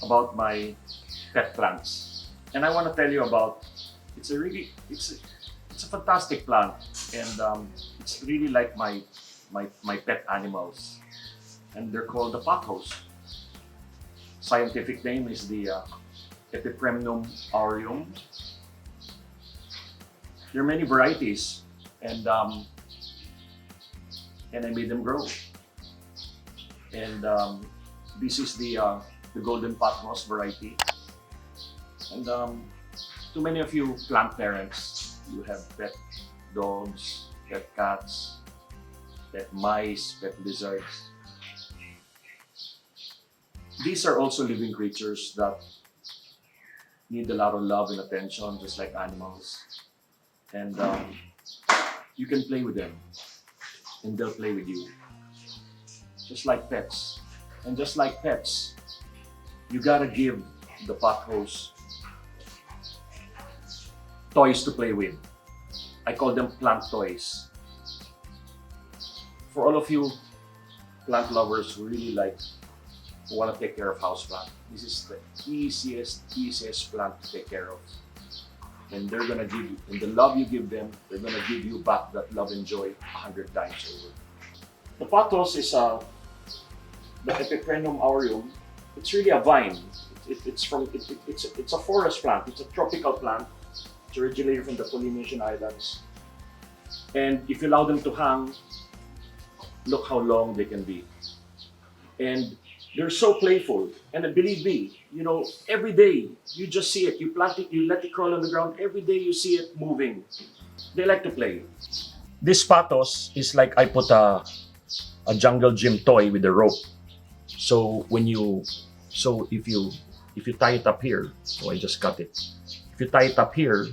about my pet plants, and I want to tell you about it's a fantastic plant, and it's really like my pet animals, and they're called the pothos. Scientific name is the Epipremnum aureum. There are many varieties, and I made them grow. And this is the golden pothos variety. And to many of you plant parents, you have pet dogs, pet cats, pet mice, pet lizards. These are also living creatures that need a lot of love and attention, just like animals. And you can play with them, and they'll play with you, just like pets. And just like pets, you gotta give the pothos toys to play with. I call them plant toys. For all of you plant lovers who really who want to take care of houseplant, this is the easiest plant to take care of. And they're gonna give you, and the love you give them, they're gonna give you back that love and joy 100 times over. The pothos is the Epipremnum aureum. It's really a vine. It's a forest plant. It's a tropical plant. It's originated from the Polynesian islands. And if you allow them to hang, look how long they can be. And they're so playful. And believe me, every day you just see it. You plant it, you let it crawl on the ground. Every day you see it moving. They like to play. This pothos is like I put a jungle gym toy with a rope. So if you tie it up here, I just cut it. If you tie it up here,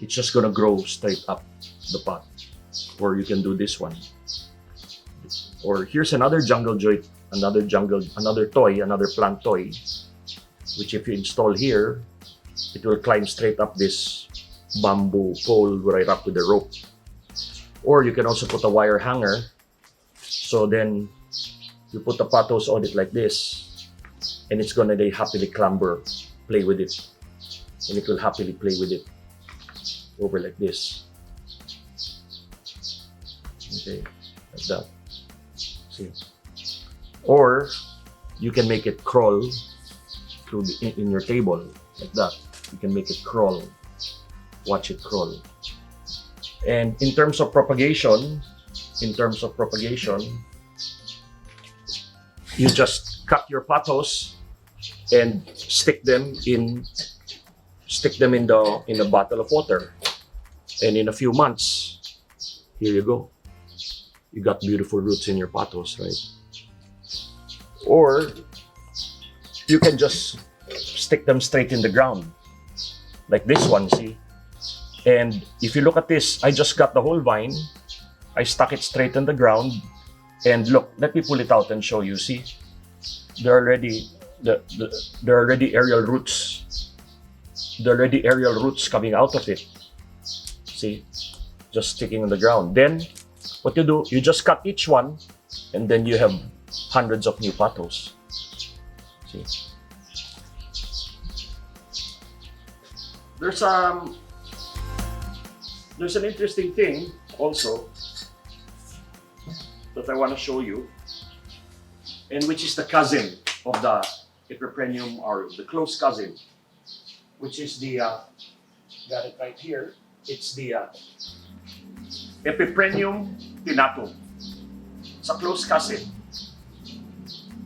it's just gonna grow straight up the pot. Or you can do this one. Or here's another jungle joint, another toy, another plant toy, which if you install here, it will climb straight up this bamboo pole right up with the rope. Or you can also put a wire hanger. So then you put the pothos on it like this, and it's gonna happily clamber, play with it, and it will happily play with it over like this. Okay, like that. See? Or you can make it crawl through in your table like that. You can make it crawl. Watch it crawl. And in terms of propagation, you just cut your pothos and stick them in the bottle of water, and in a few months, here you go. You got beautiful roots in your pothos, right? Or you can just stick them straight in the ground, like this one, see? And if you look at this, I just got the whole vine. I stuck it straight in the ground. And look, let me pull it out and show you. See, there are already aerial roots. There are already aerial roots coming out of it. See, just sticking on the ground. Then, what you do, you just cut each one, and then you have hundreds of new pothos. See, there's an interesting thing also that I want to show you, and which is the cousin of the Epipremnum aureum, the close cousin, which is the got it right here. It's the Epipremnum pinatum. It's a close cousin.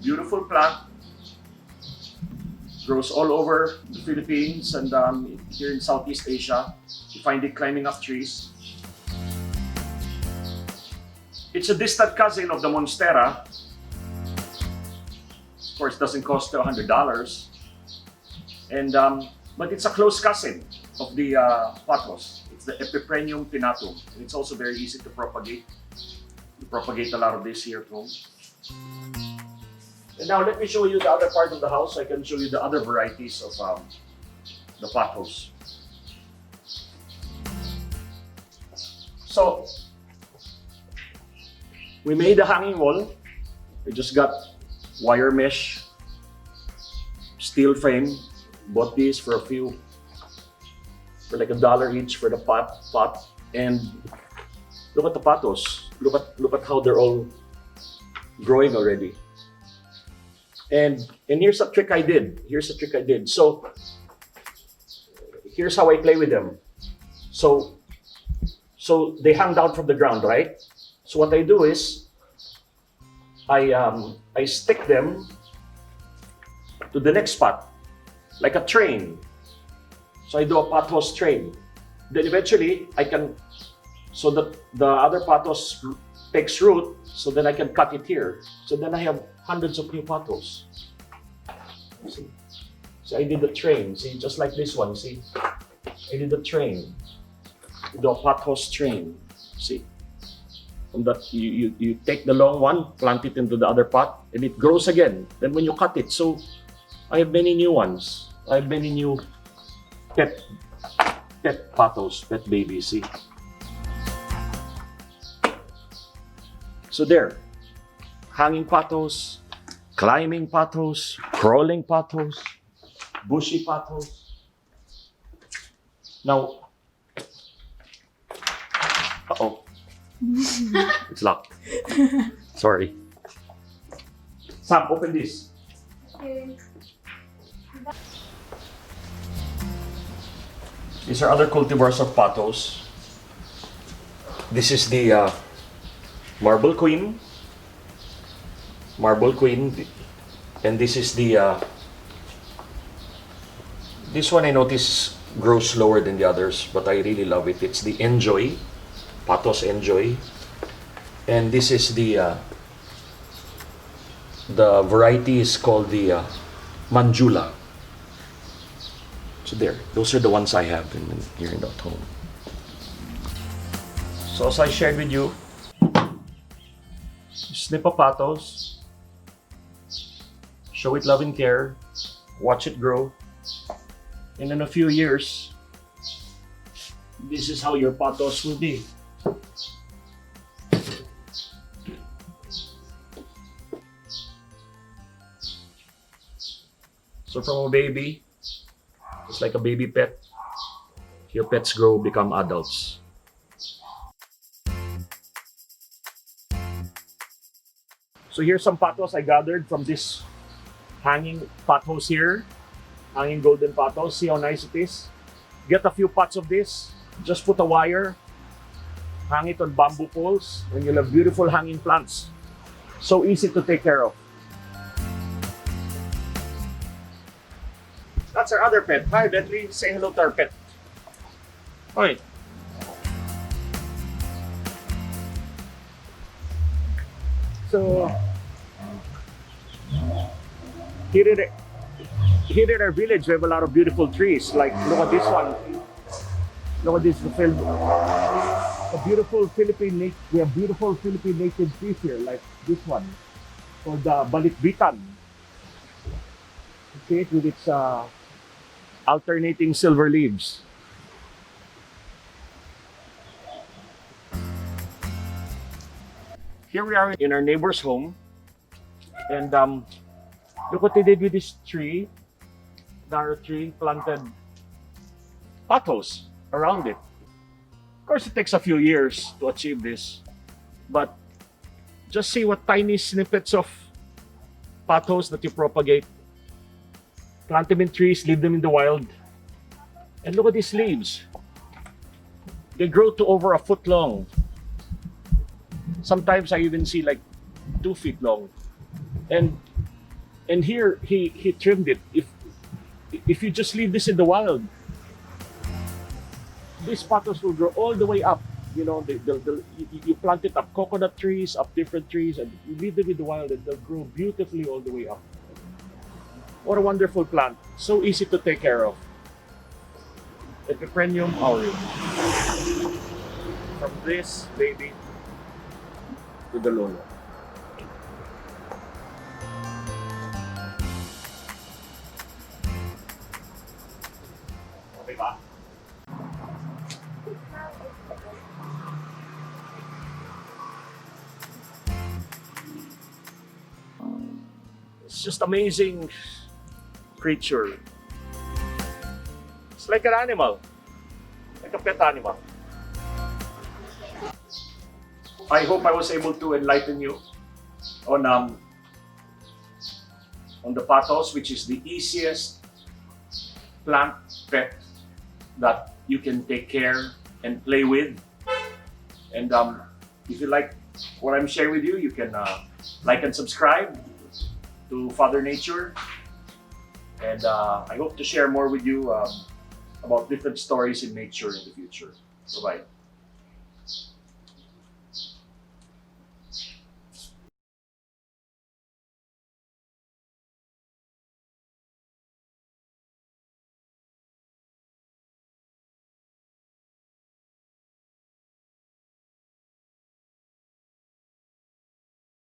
Beautiful plant. Grows all over the Philippines and here in Southeast Asia. You find it climbing up trees. It's a distant cousin of the Monstera. Of course, it doesn't cost $100. And but it's a close cousin of the pothos. It's the Epipremnum pinatum. And it's also very easy to propagate. You propagate a lot of this here at home. And now let me show you the other part of the house. I can show you the other varieties of the pothos. So, we made a hanging wall. We just got wire mesh steel frame. Bought these for like $1 each for the pot. And look at the pothos. Look at how they're all growing already. And here's a trick I did. So here's how I play with them. So they hang down from the ground, right? So what I do is I stick them to the next spot, like a train. So I do a pothos train. Then eventually I can, so that the other pothos takes root, so then I can cut it here. So then I have hundreds of new pothos. See? So I did the train, see, just like this one, see? I did the train, the pothos train, see? From that, you take the long one, plant it into the other pot, and it grows again. Then when you cut it, so I have many new ones. I have many new pet pothos, pet babies, see? So there, hanging pothos, climbing pothos, crawling pothos, bushy pothos. Now, uh-oh, it's locked. Sorry. Sam, open this. Okay. These are other cultivars of pothos. This is the Marble Queen, and this is the this one I notice grows slower than the others, but I really love it. It's the Enjoy, Pothos Enjoy, and this is the variety is called the Manjula. So there, those are the ones I have here in at home. So as I shared with you, snip a pothos, show it love and care, watch it grow, and in a few years, this is how your pothos will be. So from a baby, it's like a baby pet, your pets grow, become adults. So here's some pothos I gathered from this hanging pothos here. Hanging golden pothos. See how nice it is? Get a few pots of this. Just put a wire. Hang it on bamboo poles. And you'll have beautiful hanging plants. So easy to take care of. That's our other pet. Hi, Bentley. Say hello to our pet. Hi. So here in our village, we have a lot of beautiful trees. Like, look at this one. Look at this field. A beautiful Philippine. We have beautiful Philippine native trees here, like this one, called the Balitbitan. See it with its alternating silver leaves. Here we are in our neighbor's home, and look what they did with this tree. Our tree planted pothos around it. Of course, it takes a few years to achieve this, but just see what tiny snippets of pothos that you propagate. Plant them in trees, leave them in the wild, and look at these leaves. They grow to over a foot long. Sometimes I even see like 2 feet long. And here he trimmed it. If you just leave this in the wild, these pothos will grow all the way up. You know, you plant it up coconut trees, up different trees, and you leave them in the wild and they'll grow beautifully all the way up. What a wonderful plant. So easy to take care of. Epipremnum aureum. From this baby to the lolo. Okay ba? It's just amazing creature. It's like an animal, like a pet animal. I hope I was able to enlighten you on the pothos, which is the easiest plant pet that you can take care and play with. And if you like what I'm sharing with you, you can like and subscribe to Father Nature. And I hope to share more with you about different stories in nature in the future. Bye-bye.